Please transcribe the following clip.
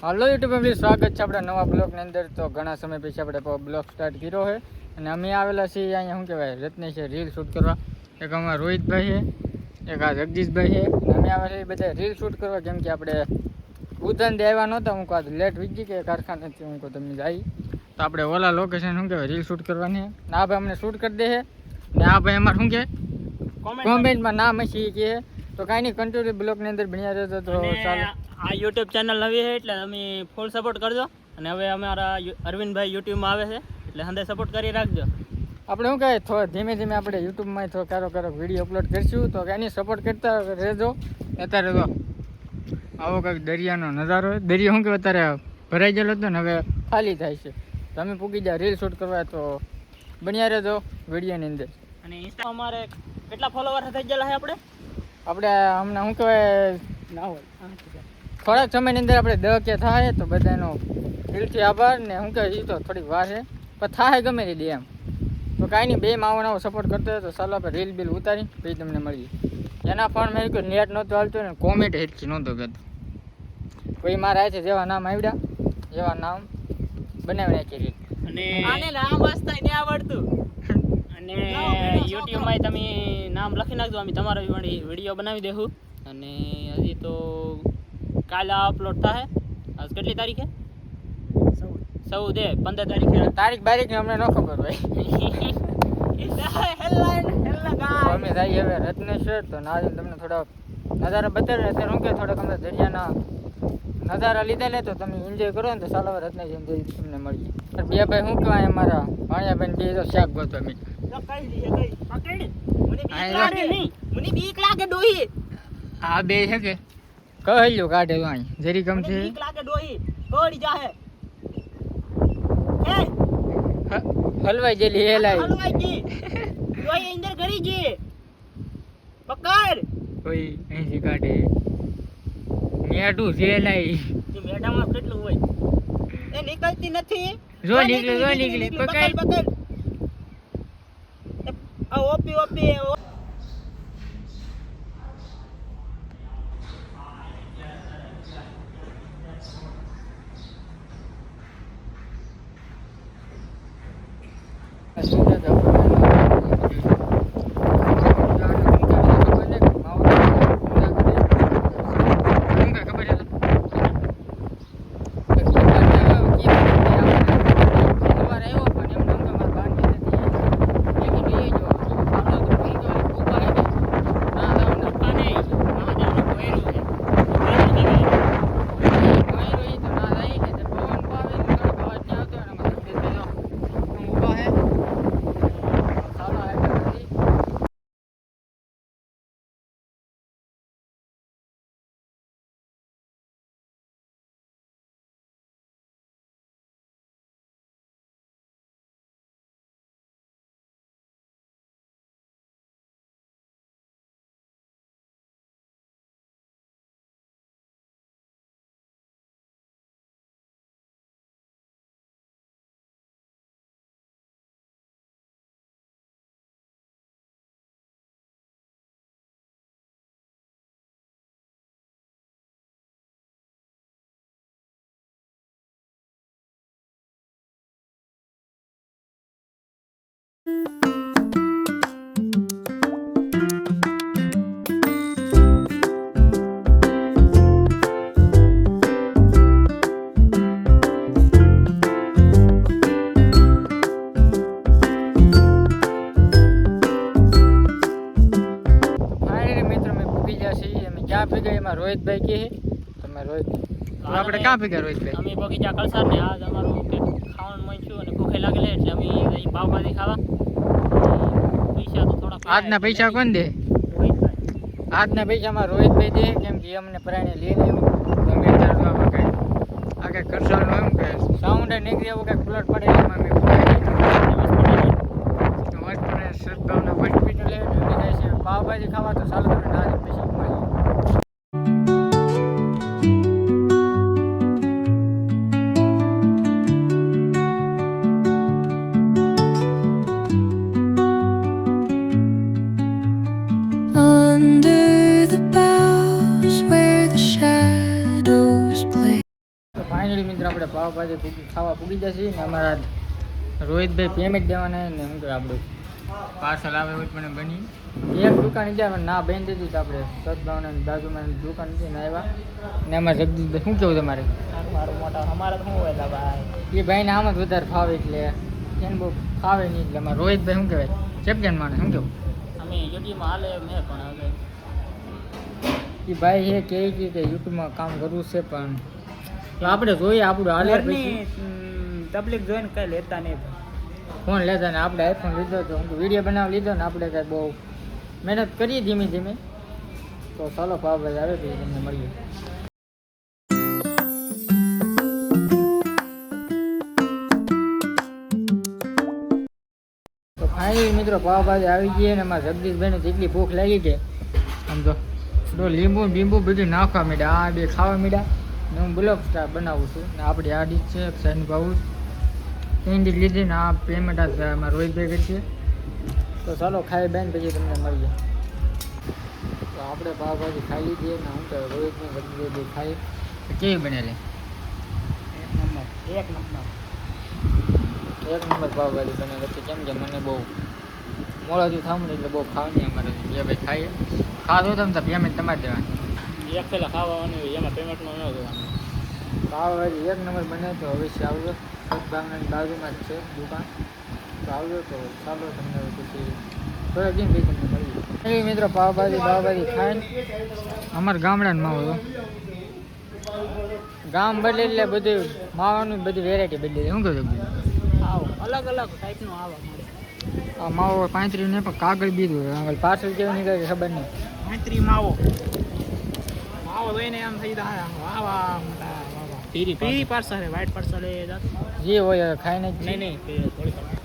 હાલો YouTube family, સ્વાગત છે આપણા નવા બ્લોગની અંદર. તો ઘણા સમય પછી આપણે બ્લોગ સ્ટાર્ટ કર્યો છે અને અમે આવેલા છીએ અહીંયા શું કહેવાય રત્નેશ રીલ શૂટ કરવા. એક અમારા રોહિતભાઈ છે, એક આ જગદીશભાઈ છે. અમે આવેલા છીએ બધા રીલ શૂટ કરવા, કેમ કે આપણે ઉધન દેવા નહોતા. હું કહું લેટ વીજી કે કારખાનેથી હું કહું તમે જાય તો આપણે ઓલા લોકેશન શું કહેવાય રીલ શૂટ કરવાની. ને આ ભાઈ અમને શૂટ કરી દે છે ને આ ભાઈ અમારે શું કહે કોમેન્ટમાં નામ હશે કે. તો કાંઈ નહીં, કન્ટિન્યુ બ્લોગની અંદર બન્યા રહેતો તો ચાલો. આ યુટ્યુબ ચેનલ નવી છે એટલે તમે ફૂલ સપોર્ટ કરજો. અને હવે અમારા અરવિંદભાઈ યુટ્યુબમાં આવે છે એટલે હંદે સપોર્ટ કરી રાખજો. આપણે શું કહે ધીમે ધીમે આપણે યુટ્યુબમાં થોડો કારો વિડીયો અપલોડ કરીશું, તો એની સપોર્ટ કરતા રહેજો. અત્યારે તો આવો કંઈક દરિયાનો નજારો. દરિયો શું કહેવાય અત્યારે ભરાઈ ગયેલો હતો ને હવે ખાલી થાય છે. તમે પૂગી જાય રીલ શૂટ કરવા તો બન્યા રહેજો વિડીયોની અંદર. અને ઇન્સ્ટા અમારે કેટલા ફોલોવર થઈ ગયેલા છે આપણે હમણાં શું કહેવાય ના હોય થોડાક સમયની અંદર આપણે 10 કે થાય તો બધાનો દિલથી આભાર. ને શું કહેવાય એ તો થોડીક વાર છે પણ થાય ગમે તે એમ. તો કાંઈ નહીં, બે આવો નવો સપોર્ટ કરતો હોય તો ચાલો આપણે રીલ બિલ ઉતારી પછી તમને મળીએ. એના ફોન મેં કોઈ નેટ નહોતું હાલતું ને કોમેન્ટ હેરખી નહોતો કરતો. કોઈ મારા છે જેવા નામ આવડ્યા એવા નામ બનાવી નાખી રીલ. અને આને નામ વાંચતા નહીં આવડતું. અને યુટ્યુબમાં તમે નામ લખી નાખજો, અમે તમારો વિડીયો બનાવી દેશું. અને હજી તો કાલે અપલોડ થાય. આજ કેટલી તારીખે? 15 તારીખે. તારીખ બારીખ અમને ન ખબર હોય. અમે જઈએ હવે રત્નેશ્વર. તો ના તમને થોડા નજારા બતાવે. અત્યારે શું કે થોડાક અમે દરિયાના નજારા લીધા લે તો તમે એન્જોય કરો ને તો ચાલો હવે રત્નેશ એન્જોય તમને મળીએ. બે ભાઈ શું કહેવાય અમારા ભાણિયાભાઈ બે તો શાક ગોતવા મીઠ. આ બે છે કે કહ્યું કાઢે અહીં જરી ગમશે હલવાઈ જેલી હેલાઈ અંદર કરી જે પકડ કોઈ અહીંથી કાઢે મેઠું હેલાઈ. મેઢામાં કેટલું હોય એ નીકળતી નથી. જો નીકળે પકડ ઓપી ઓપી રોહિતભાઈ કે તમે રોહિત આપણે ક્યાં ભેગા રોહિતભાઈ? અમે બગીચા કળસાર ને આજ અમારું ખાવાનું મન છું અને ભૂખે લાગેલી એટલે અમે અહીં પાવભાજી ખાવા. પૈસા તો થોડા આજના પૈસા કોણ દે? આજના પૈસામાં રોહિતભાઈ દે, કેમ કે અમને પરાણે લઈને આવ્યું તો અમે અત્યારે કંઈ આ કંઈક ખર્ચાનું એમ કે સાઉન્ડ નીકળી એવું કંઈક ફ્લટ પડે એમાં અમે સદભાવના હોસ્પિટલ જાય છે પાવભાજી ખાવા. તો ચાલો તમે ના પૈસા મળીએ. મિત્રો આપણે પાવભાજી ખાવા પૂગી જશે ને અમારા રોહિતભાઈ પેમેન્ટ દેવાના ને શું કહે આપણું પાર્સલ આવે હોય પણ બની એક દુકાન જાય ના બેન દીધી તો આપણે સદભાવના બાજુમાં દુકાન છે ને આવ્યા ને અમારે જગદીશભાઈ શું કેવું તમારે મારું મોટા અમારે તો શું હોય લા ભાઈ એ ભાઈને આમ જ વધારે ફાવે એટલે એને બહુ ફાવે નહીં એટલે અમારે રોહિતભાઈ શું કહેવાય ચેમ્પિયન માણે શું કેવું અમે યુટ્યુબમાં હાલે મેં પણ હવે એ ભાઈ એ કહે છે કે યુટ્યુબમાં કામ કરવું છે પણ તો આપણે જોઈએ આપણું હાલે પછી તકલીફ જોઈને કઈ લેતા નહીં ફોન લેતા ને આપણે આઈફોન લીધો તો વિડીયો બનાવી લીધો ને આપણે કાંઈ બહુ મહેનત કરીએ ધીમે ધીમે તો ચાલો પાવભાજી આવે પછી તમને મળીએ તો ફાઇનલી મિત્રો પાવભાજી આવી ગઈ ને અમારા જગદીશભાઈને જેટલી ભૂખ લાગી કે આમ તો લીંબુ બીંબુ બધું નાખવા માંડ્યા આ બે ખાવા માંડ્યા ને હું બ્લોગ સ્ટાર બનાવું છું ને આપણી આ ડીશ છે સાઈન પાઉસ ઈંડી લીધી ને આ પેમેન્ટ અમારા રોહિતભાઈ કરશે તો ચાલો ખાઈ બેન પછી તમને મળીએ તો આપણે પાવભાજી ખાઈ લીધી ને હું તો રોહિતને જગદીશભાઈ ખાઈ કેવી બનેલી એક નંબર એક નંબર પાવભાજી બનેલી હતી કેમ કે મને બહુ મોડાથી થામું એટલે બહુ ખાવાની અમારે બે ભાઈ ખાઈએ ખાધું તમે તો પેમેન્ટ તમારે દેવાનું એક પેલા ખાવાનું હોય એમાં પેમેન્ટમાં ન દેવાનું પાવભાજી એક નંબર બને તો અવશ્ય આવજો સદભાવનાની બાજુમાં જ છે દુકાન તો આવજો તો ચાલો તમને પછી થોડાક દિન પછી તમને મળીએ એવી મિત્રો પાવભાજી ખાઈને અમારા ગામડાનું માવો હતો ગામ બદલે એટલે બધું માવાનું બધી વેરાયટી બદલી શું કહું આવો અલગ અલગ ટાઈપનું આવા મળે આ માવો 35 ને પણ કાગળ બીજું આગળ પાર્સલ કેવું નીકળે ખબર નહીં 35 માવો જોઈને એમ થઈ જાય વાહ વાહ પીરી પાર્સલ વ્હાઈટ પાર્સલ એ જે હોય ખાઈને જ નહીં થોડી